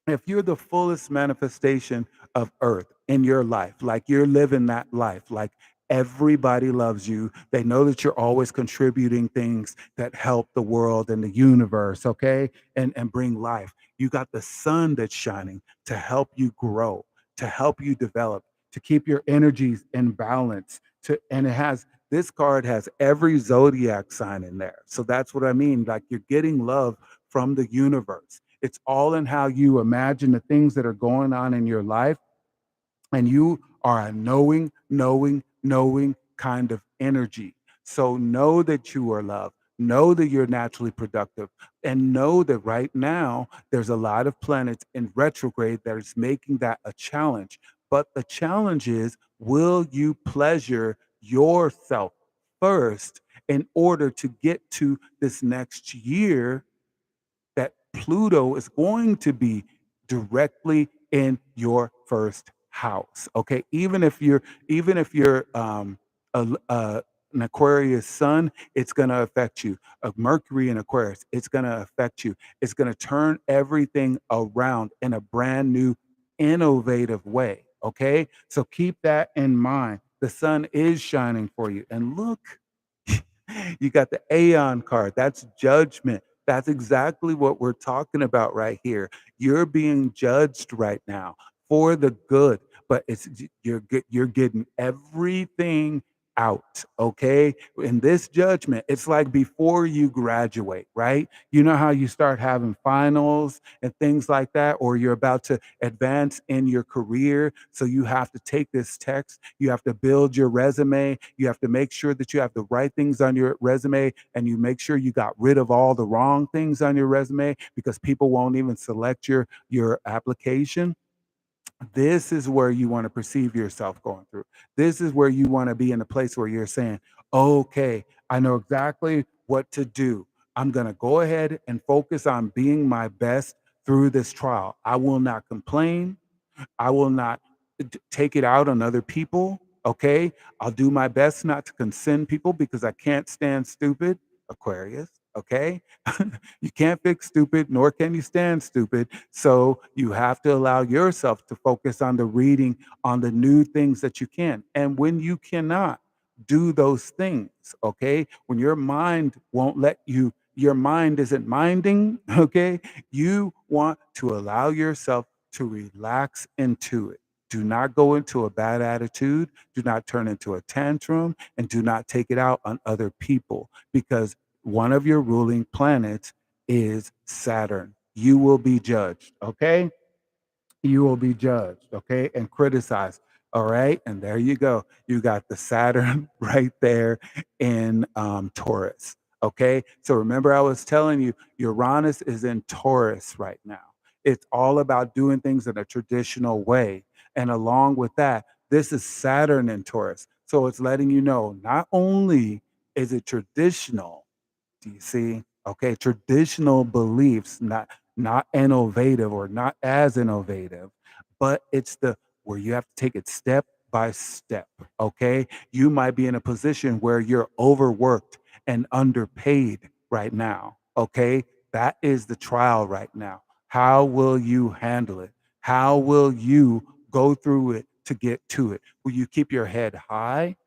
if you're the fullest manifestation of earth in your life, like you're living that life, like everybody loves you, they know that you're always contributing things that help the world and the universe, okay, and bring life. You got the sun that's shining to help you grow, to help you develop, to keep your energies in balance. To and it has this card has every zodiac sign in there. So that's what I mean. Like you're getting love from the universe. It's all in how you imagine the things that are going on in your life, and you are a knowing kind of energy. So know that you are loved, Know that you're naturally productive, and know that right now there's a lot of planets in retrograde that is making that a challenge. But the challenge is, will you pleasure yourself first in order to get to this next year that Pluto is going to be directly in your first house. Okay, even if you're an Aquarius sun, it's going to affect you. A Mercury in Aquarius, it's going to affect you. It's going to turn everything around in a brand new, innovative way. Okay, so keep that in mind. The sun is shining for you, and look, you got the Aeon card. That's judgment. That's exactly what we're talking about right here. You're being judged right now for the good, but you're getting everything out, okay? In this judgment, it's like before you graduate, right? You know how you start having finals and things like that, or you're about to advance in your career. So you have to take this text, you have to build your resume, you have to make sure that you have the right things on your resume, and you make sure you got rid of all the wrong things on your resume because people won't even select your application. This is where you want to perceive yourself going through. This is where you want to be in a place where you're saying, okay, I know exactly what to do. I'm going to go ahead and focus on being my best through this trial. I will not complain. I will not take it out on other people. Okay. I'll do my best not to consent people because I can't stand stupid. Aquarius. Okay. You can't fix stupid, nor can you stand stupid. So you have to allow yourself to focus on the reading, on the new things that you can. And when you cannot do those things, okay, when your mind won't let you, your mind isn't minding, okay, you want to allow yourself to relax into it. Do not go into a bad attitude. Do not turn into a tantrum, and do not take it out on other people because one of your ruling planets is Saturn. You will be judged, okay? You will be judged, okay, and criticized. All right, and there you go. You got the Saturn right there in Taurus. Okay, so remember, I was telling you, Uranus is in Taurus right now. It's all about doing things in a traditional way, and along with that, this is Saturn in Taurus. So it's letting you know not only is it traditional, do you see? Okay, traditional beliefs, not innovative or not as innovative, but it's the where you have to take it step by step. Okay, you might be in a position where you're overworked and underpaid right now. Okay, that is the trial right now. How will you handle it? How will you go through it to get to it? Will you keep your head high?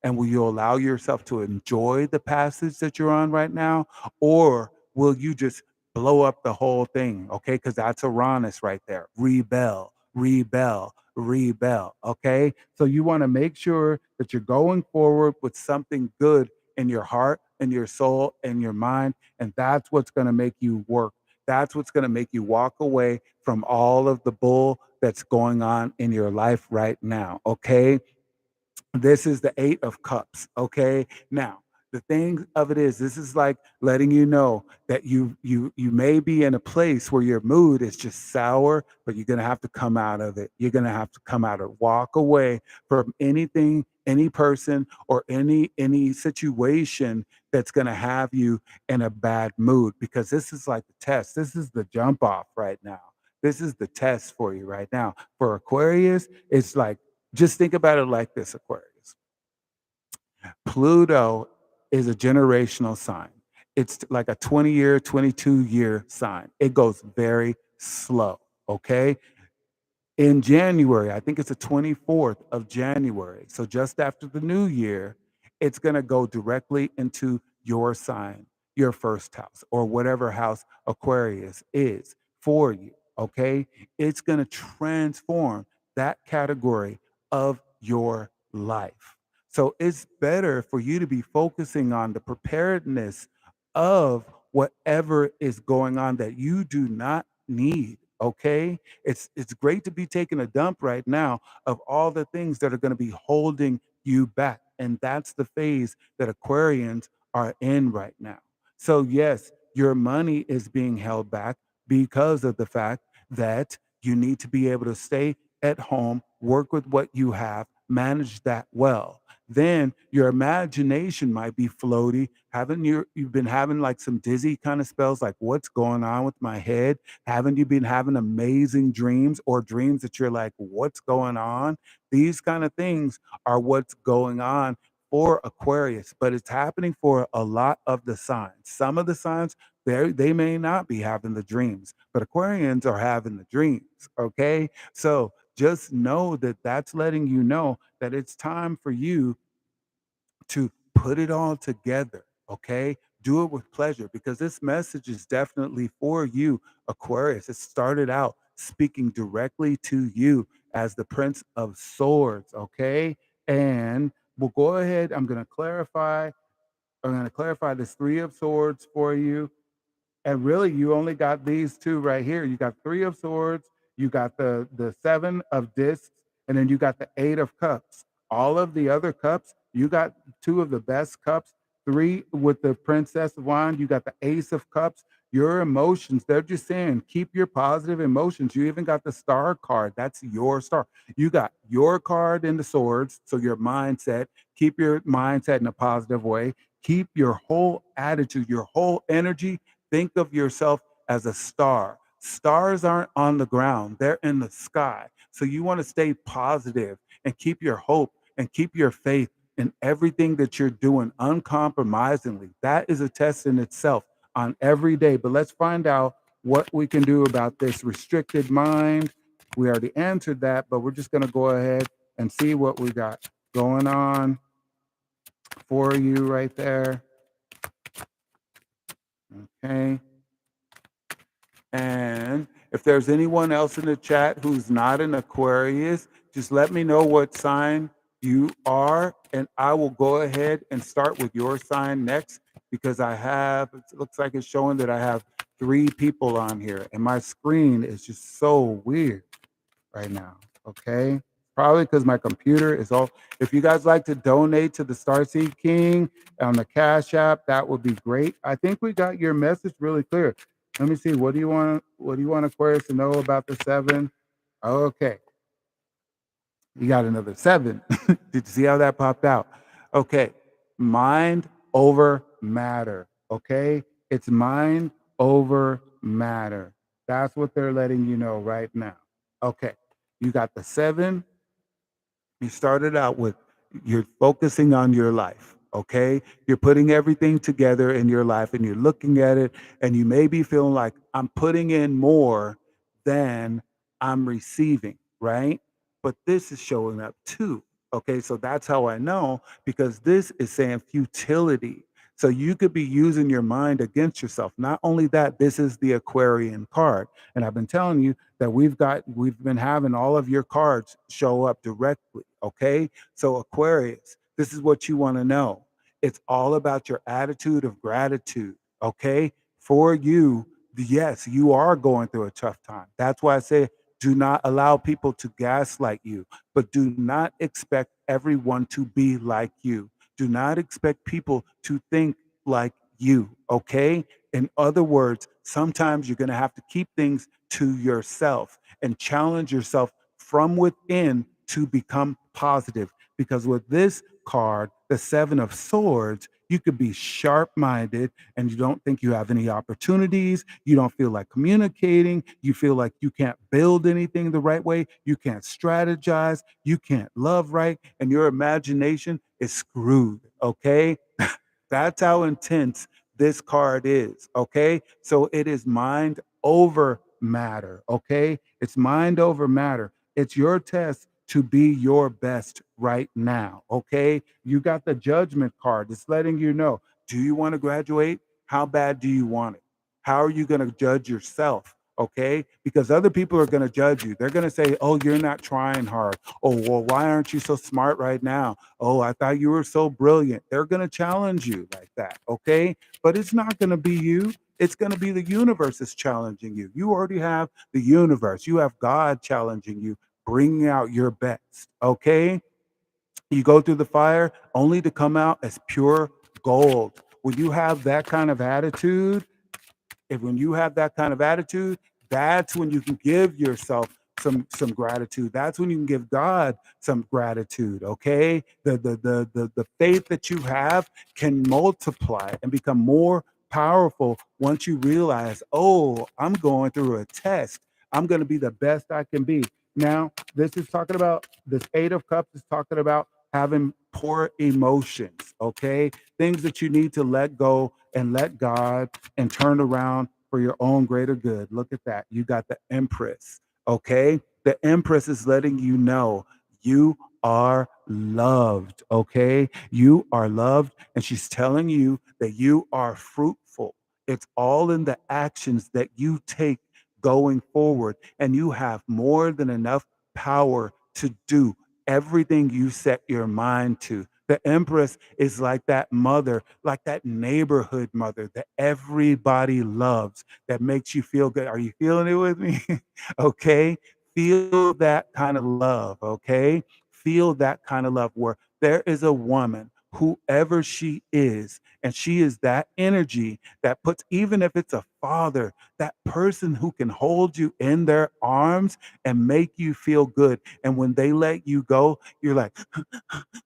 And will you allow yourself to enjoy the passage that you're on right now? Or will you just blow up the whole thing? Okay. Because that's Uranus right there. Rebel, rebel, rebel. Okay. So you want to make sure that you're going forward with something good in your heart and your soul and your mind. And that's what's going to make you work. That's what's going to make you walk away from all of the bull that's going on in your life right now. Okay. This is the 8 of cups, okay? Now, the thing of it is, this is like letting you know that you may be in a place where your mood is just sour, but you're gonna have to come out of it. You're gonna have to come out of walk away from anything, any person, or any situation that's gonna have you in a bad mood because this is like the test. This is the jump off right now. This is the test for you right now. For Aquarius, it's like just think about it like this, Aquarius. Pluto is a generational sign. It's like a 20-year, 22-year sign. It goes very slow, okay? In January, I think it's the 24th of January. So just after the new year, it's going to go directly into your sign, your first house, or whatever house Aquarius is for you. Okay. It's going to transform that category of your life. So it's better for you to be focusing on the preparedness of whatever is going on that you do not need. Okay, it's great to be taking a dump right now of all the things that are going to be holding you back. And that's the phase that Aquarians are in right now. So, yes, your money is being held back because of the fact that you need to be able to stay at home, work with what you have, manage that well. Then your imagination might be floaty. Haven't you've been having like some dizzy kind of spells, like what's going on with my head? Haven't you been having amazing dreams or dreams that you're like, what's going on? These kind of things are what's going on for Aquarius, but it's happening for a lot of the signs. Some of the signs, they may not be having the dreams, but Aquarians are having the dreams. Okay, so just know that that's letting you know that it's time for you to put it all together, okay? Do it with pleasure because this message is definitely for you, Aquarius. It started out speaking directly to you as the Prince of Swords, okay? And we'll go ahead. I'm going to clarify this Three of Swords for you, and really, you only got these two right here. You got Three of Swords, you got the Seven of Discs, and then you got the Eight of Cups. All of the other cups, you got two of the best cups. Three with the Princess of Wands, you got the Ace of Cups. Your emotions, they're just saying, keep your positive emotions. You even got the Star card. That's your star. You got your card in the swords, so your mindset. Keep your mindset in a positive way. Keep your whole attitude, your whole energy. Think of yourself as a star. Stars aren't on the ground, they're in the sky. So you want to stay positive and keep your hope and keep your faith in everything that you're doing uncompromisingly. That is a test in itself on every day. But let's find out what we can do about this restricted mind. We already answered that, but we're just going to go ahead and see what we got going on for you right there. Okay. And if there's anyone else in the chat who's not an Aquarius, just let me know what sign you are, and I will go ahead and start with your sign next because it looks like it's showing that I have three people on here, and my screen is just so weird right now. Okay. Probably because my computer is all. If you guys like to donate to the Starseed King on the Cash App, that would be great. I think we got your message really clear. Let me see. What do you want? What do you want Aquarius to know about the seven? Okay, you got another seven. Did you see how that popped out? Okay, mind over matter. Okay, it's mind over matter. That's what they're letting you know right now. Okay, you got the seven. You started out with you're focusing on your life, okay? You're putting everything together in your life and you're looking at it and you may be feeling like I'm putting in more than I'm receiving, right? But this is showing up too. Okay, so that's how I know because this is saying futility. So you could be using your mind against yourself. Not only that, this is the Aquarian card. And I've been telling you that we've been having all of your cards show up directly. Okay. So Aquarius, this is what you want to know. It's all about your attitude of gratitude. Okay. For you, yes, you are going through a tough time. That's why I say do not allow people to gaslight you, but do not expect everyone to be like you. Do not expect people to think like you. Okay. In other words, sometimes you're going to have to keep things to yourself and challenge yourself from within to become positive. Because with this card, the Seven of Swords, you could be sharp minded and you don't think you have any opportunities. You don't feel like communicating. You feel like you can't build anything the right way. You can't strategize. You can't love right. And your imagination is screwed. Okay. That's how intense this card is. Okay. So it is mind over matter. Okay. It's mind over matter. It's your test to be your best right now. Okay. You got the judgment card. It's letting you know, do you want to graduate? How bad do you want it? How are you going to judge yourself? Okay. Because other people are going to judge you. They're going to say, oh, you're not trying hard. Oh, well, why aren't you so smart right now? Oh, I thought you were so brilliant. They're going to challenge you like that. Okay. But it's not going to be you. It's going to be the universe is challenging you. You already have the universe. You have God challenging you, bringing out your best. Okay. You go through the fire only to come out as pure gold. when you have that kind of attitude, if when you have that kind of attitude, that's when you can give yourself some gratitude. That's when you can give God some gratitude. Okay, the faith that you have can multiply and become more powerful once you realize, oh, I'm going through a test. I'm going to be the best I can be. Now, this is talking about this Eight of Cups is talking about having poor emotions. Okay, things that you need to let go and let God and turn around for your own greater good. Look at that. You got the Empress. Okay. The Empress is letting you know you are loved. Okay. You are loved. And she's telling you that you are fruitful. It's all in the actions that you take going forward. And you have more than enough power to do everything you set your mind to. The Empress is like that mother, like that neighborhood mother that everybody loves, that makes you feel good. Are you feeling it with me? Okay. Feel that kind of love. Okay. Feel that kind of love where there is a woman, whoever she is, and she is that energy that puts, even if it's a father, that person who can hold you in their arms and make you feel good. And when they let you go, you're like,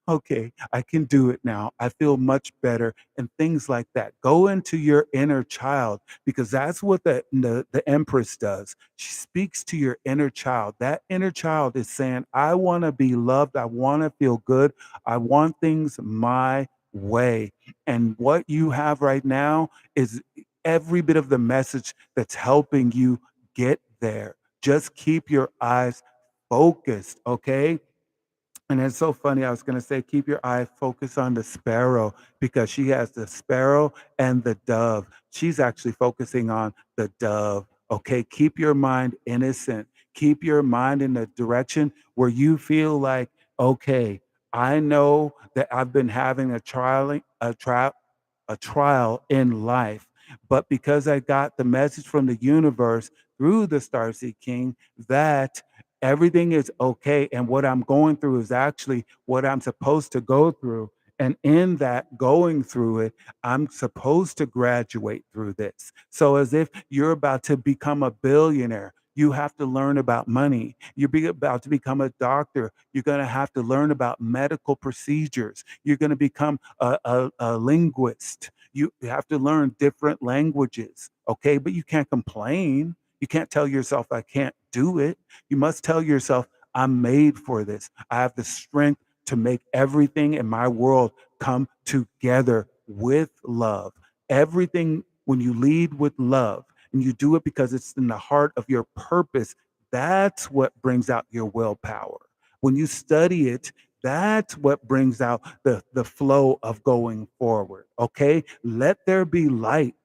okay, I can do it now. I feel much better, and things like that. Go into your inner child, because that's what the Empress does. She speaks to your inner child. That inner child is saying, I want to be loved. I want to feel good. I want things my way. And what you have right now is every bit of the message that's helping you get there. Just keep your eyes focused, okay? And it's so funny. I was going to say, keep your eye focused on the sparrow, because she has the sparrow and the dove. She's actually focusing on the dove. Okay. Keep your mind innocent. Keep your mind in the direction where you feel like, okay, I know that I've been having a trial in life, but because I got the message from the universe through the Starseed King that everything is okay, and what I'm going through is actually what I'm supposed to go through. And in that going through it, I'm supposed to graduate through this. So, as if you're about to become a billionaire, you have to learn about money. About to become a doctor. You're going to have to learn about medical procedures. You're going to become a linguist. You have to learn different languages. Okay. But you can't complain. You can't tell yourself, I can't do it. You must tell yourself, I'm made for this. I have the strength to make everything in my world come together with love. Everything, when you lead with love and you do it because it's in the heart of your purpose, that's what brings out your willpower. When you study it, that's what brings out the flow of going forward. Okay. Let there be light.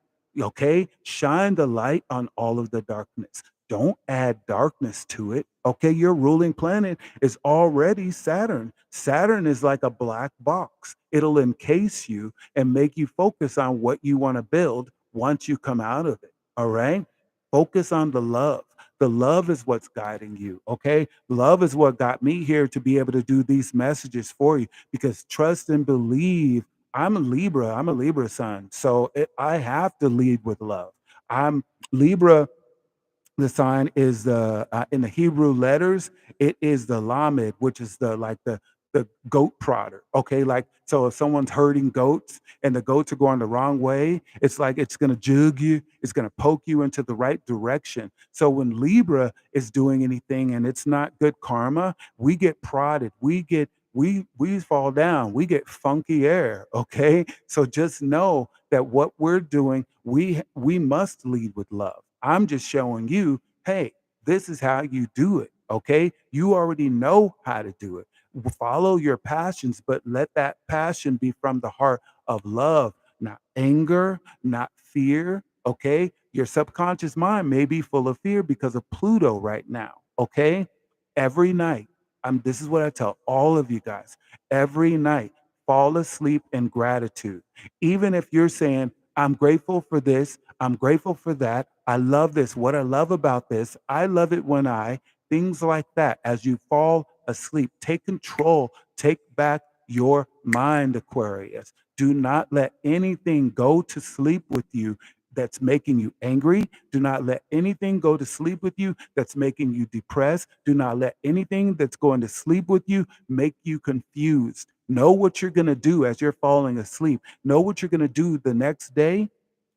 Okay. Shine the light on all of the darkness. Don't add darkness to it. Okay, your ruling planet is already Saturn. Saturn is like a black box. It'll encase you and make you focus on what you want to build once you come out of it. All right? Focus on the love. The love is what's guiding you. Okay? Love is what got me here to be able to do these messages for you, because trust and believe. I'm a Libra. I'm a Libra sun. So I have to lead with love. I'm Libra. The sign is the in the Hebrew letters, it is the lamed, which is the goat prodder. Okay, like, so if someone's herding goats and the goats are going the wrong way, it's like it's going to jug you, it's going to poke you into the right direction. So when Libra is doing anything and it's not good karma, we get prodded, we fall down, we get funky air. Okay, so just know that what we're doing, we must lead with love. I'm just showing you, hey, this is how you do it. Okay, you already know how to do it. Follow your passions, but let that passion be from the heart of love, not anger, not fear. Okay, your subconscious mind may be full of fear because of Pluto right now. Okay, every night, this is what I tell all of you guys, every night, fall asleep in gratitude. Even if you're saying, I'm grateful for this, I'm grateful for that, I love this, what I love about this, I love it when things like that. As you fall asleep, take control, take back your mind, Aquarius. Do not let anything go to sleep with you that's making you angry. Do not let anything go to sleep with you that's making you depressed. Do not let anything that's going to sleep with you make you confused. Know what you're going to do as you're falling asleep. Know what you're going to do the next day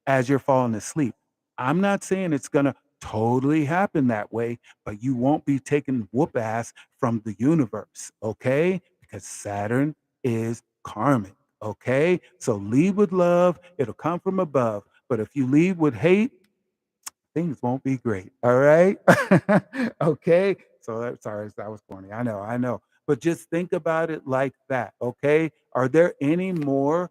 as you're falling asleep. I'm not saying it's going to totally happen that way, but you won't be taking whoop ass from the universe, okay? Because Saturn is karmic, okay? So lead with love, it'll come from above. But if you lead with hate, things won't be great. All right. Okay. So sorry, that was corny. I know. But just think about it like that. Okay. Are there any more?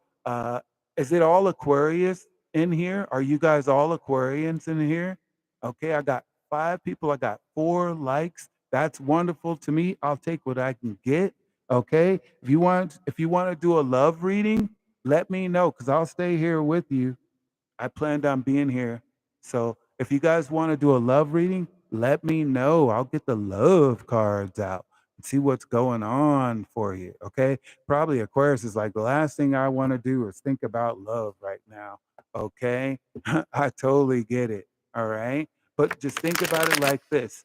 Is it all Aquarius in here? Are you guys all Aquarians in here? Okay. I got 5 people. I got 4 likes. That's wonderful to me. I'll take what I can get. Okay. If you want to do a love reading, let me know because I'll stay here with you. I planned on being here. So if you guys want to do a love reading, let me know. I'll get the love cards out and see what's going on for you. Okay. Probably Aquarius is like the last thing I want to do is think about love right now. Okay. I totally get it. All right. But just think about it like this.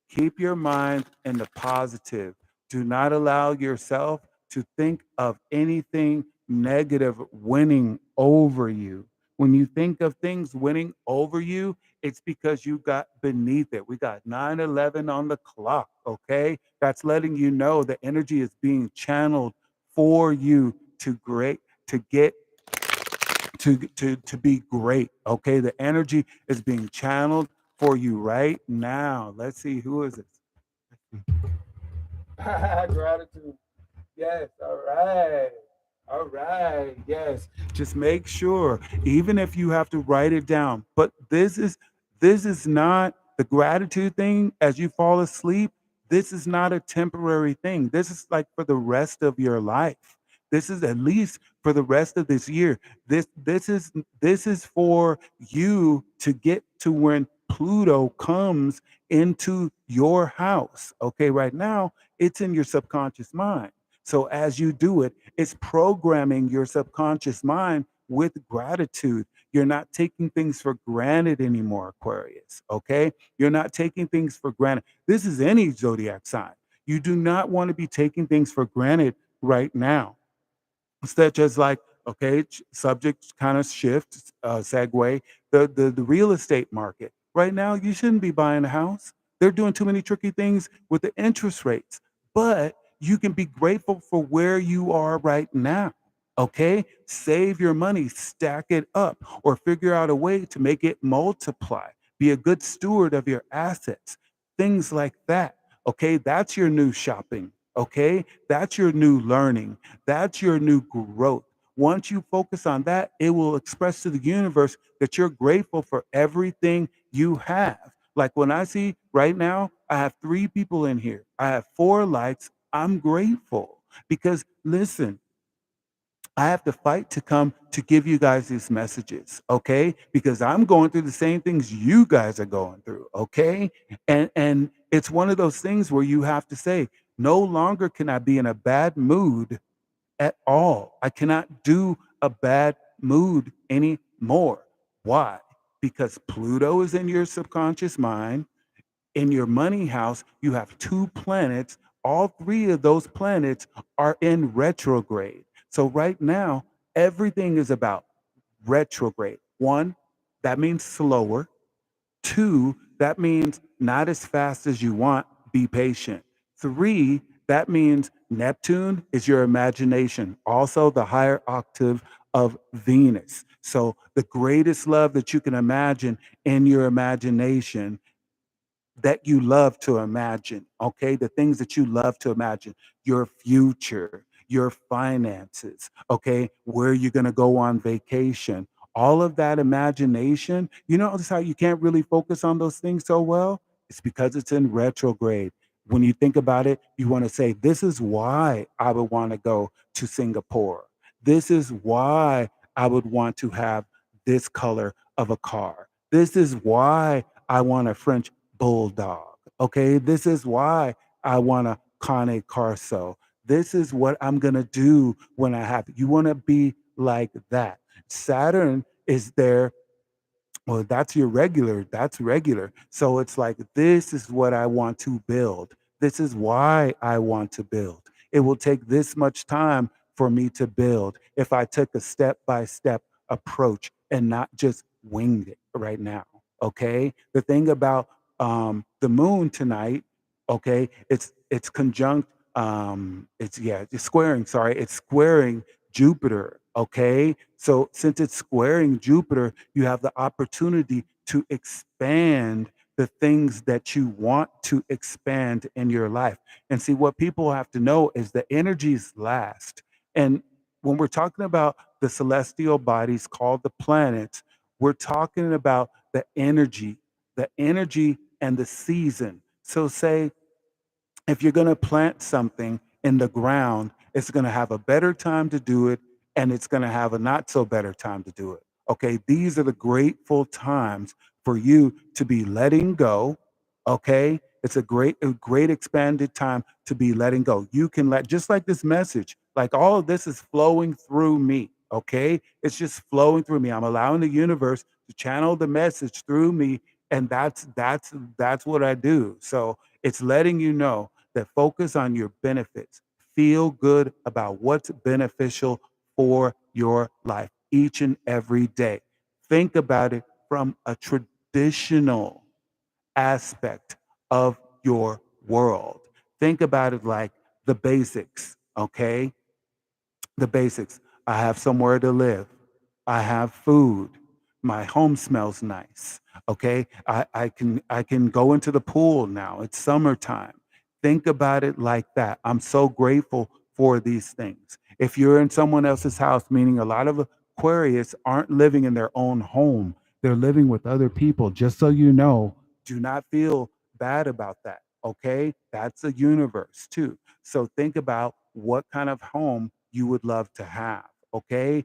Keep your mind in the positive. Do not allow yourself to think of anything negative winning over you. When you think of things winning over you, it's because you got beneath it. We got 9/11 on the clock, okay? That's letting you know the energy is being channeled for you to get to be great, okay? The energy is being channeled for you right now. Let's see who is it. Gratitude. Yes, all right. All right. Yes. Just make sure, even if you have to write it down. But this is not the gratitude thing as you fall asleep. This is not a temporary thing. This is like for the rest of your life. This is at least for the rest of this year. This is for you to get to when Pluto comes into your house. Okay, right now it's in your subconscious mind. So as you do it, it's programming your subconscious mind with gratitude. You're not taking things for granted anymore, Aquarius. Okay? You're not taking things for granted. This is any zodiac sign. You do not want to be taking things for granted right now, such as like, okay, subject kind of shift, segue, the real estate market. Right now, you shouldn't be buying a house. They're doing too many tricky things with the interest rates, but you can be grateful for where you are right now. Okay, save your money, stack it up, or figure out a way to make it multiply. Be a good steward of your assets, things like that. Okay, that's your new shopping. Okay, that's your new learning. That's your new growth. Once you focus on that, it will express to the universe that you're grateful for everything you have. Like when I see right now, I have 3 people in here, I have 4 likes. I'm grateful because listen, I have to fight to come to give you guys these messages, okay? Because I'm going through the same things you guys are going through, okay? And it's one of those things where you have to say, no longer can I be in a bad mood at all. I cannot do a bad mood anymore. Why? Because Pluto is in your subconscious mind. In your money house, you have 2 planets. All 3 of those planets are in retrograde. So right now, everything is about retrograde. One, that means slower. 2, that means not as fast as you want, be patient. 3, that means Neptune is your imagination, also the higher octave of Venus. So the greatest love that you can imagine in your imagination that you love to imagine, okay? The things that you love to imagine, your future, your finances, okay? Where you're going to go on vacation. All of that imagination, you notice how you can't really focus on those things so well? It's because it's in retrograde. When you think about it, you want to say, this is why I would want to go to Singapore. This is why I would want to have this color of a car. This is why I want a French bulldog. Okay, this is why I want a Cane Carso. This is what I'm gonna do when I have. You want to be like that. Saturn is there. Well, that's your regular. That's regular. So it's like, this is what I want to build. This is why I want to build. It will take this much time for me to build if I took a step by step approach and not just winged it right now. Okay. The thing about the moon tonight, okay, it's conjunct, it's squaring, sorry, it's squaring Jupiter. Okay. So since it's squaring Jupiter, you have the opportunity to expand the things that you want to expand in your life. And see, what people have to know is the energies last. And when we're talking about the celestial bodies called the planets, we're talking about the energy and the season. So, say if you're going to plant something in the ground, it's going to have a better time to do it and it's going to have a not so better time to do it. Okay. These are the grateful times for you to be letting go. Okay. It's a great expanded time to be letting go. You can let, just like this message, like all of this is flowing through me. Okay. It's just flowing through me. I'm allowing the universe to channel the message through me. And that's what I do. So it's letting you know that focus on your benefits. Feel good about what's beneficial for your life each and every day. Think about it from a traditional aspect of your world. Think about it like the basics, okay? The basics. I have somewhere to live. I have food. My home smells nice. Okay. I can go into the pool now. It's summertime. Think about it like that. I'm so grateful for these things. If you're in someone else's house, meaning a lot of Aquarius aren't living in their own home, they're living with other people. Just so you know, do not feel bad about that. Okay. That's a universe too. So think about what kind of home you would love to have. Okay,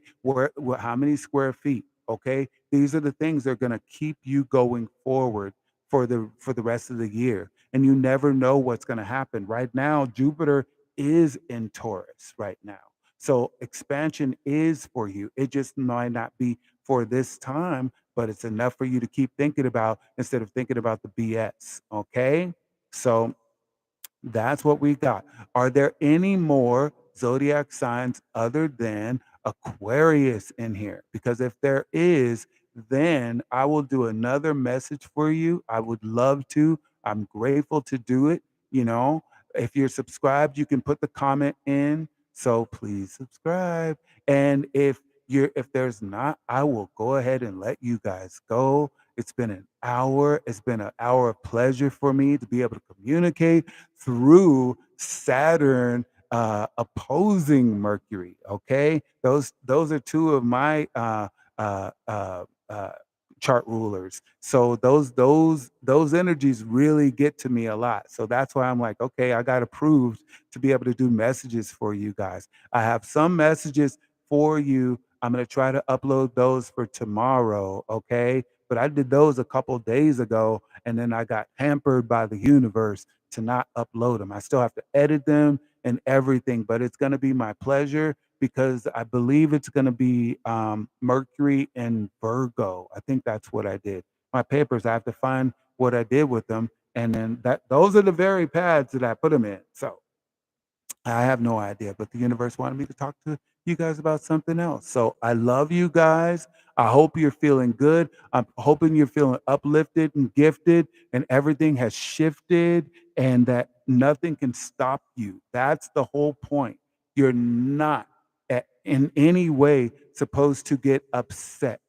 how many square feet? Okay, these are the things that are going to keep you going forward for the rest of the year, and you never know what's going to happen. Right now, Jupiter is in Taurus right now, so expansion is for you. It just might not be for this time, but it's enough for you to keep thinking about instead of thinking about the BS. Okay, so that's what we got. Are there any more zodiac signs other than Aquarius in here? Because if there is, then I will do another message for you. I would love to. I'm grateful to do it. You know, if you're subscribed, you can put the comment in. So please subscribe. And if there's not, I will go ahead and let you guys go. It's been an hour. It's been an hour of pleasure for me to be able to communicate through Saturn opposing Mercury. Okay, those are two of my uh, uh, uh, chart rulers. So those energies really get to me a lot. So that's why I'm like, okay, I got approved to be able to do messages for you guys. I have some messages for you. I'm gonna try to upload those for tomorrow. Okay, but I did those a couple days ago, and then I got hampered by the universe to not upload them. I still have to edit them and everything, but it's going to be my pleasure because I believe it's going to be Mercury and Virgo. I think that's what I did. My papers, I have to find what I did with them, and then those are the very pads that I put them in. So I have no idea, but the universe wanted me to talk to you guys about something else. So I love you guys. I hope you're feeling good. I'm hoping you're feeling uplifted and gifted, and everything has shifted, and that nothing can stop you. That's the whole point. You're not in any way supposed to get upset.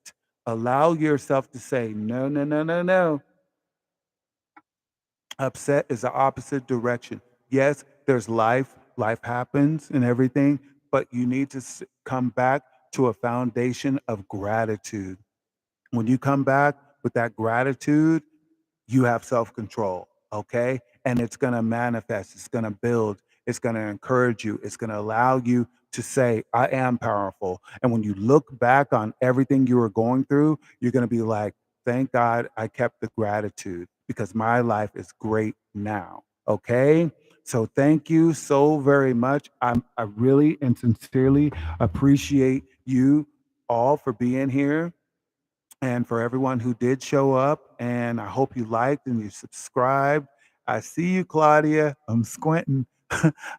Allow yourself to say, no, no, no, no, no. Upset is the opposite direction. Yes, there's life happens and everything, but you need to come back to a foundation of gratitude. When you come back with that gratitude, you have self control, okay? And it's going to manifest, it's going to build, it's going to encourage you, it's going to allow you to say, I am powerful. And when you look back on everything you were going through, you're going to be like, thank God I kept the gratitude because my life is great now, okay? So thank you so very much. I really and sincerely appreciate you all for being here and for everyone who did show up. And I hope you liked and you subscribed. I see you, Claudia. I'm squinting.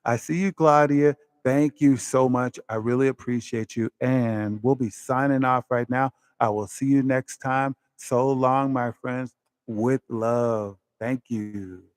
I see you, Claudia. Thank you so much. I really appreciate you. And we'll be signing off right now. I will see you next time. So long, my friends, with love. Thank you.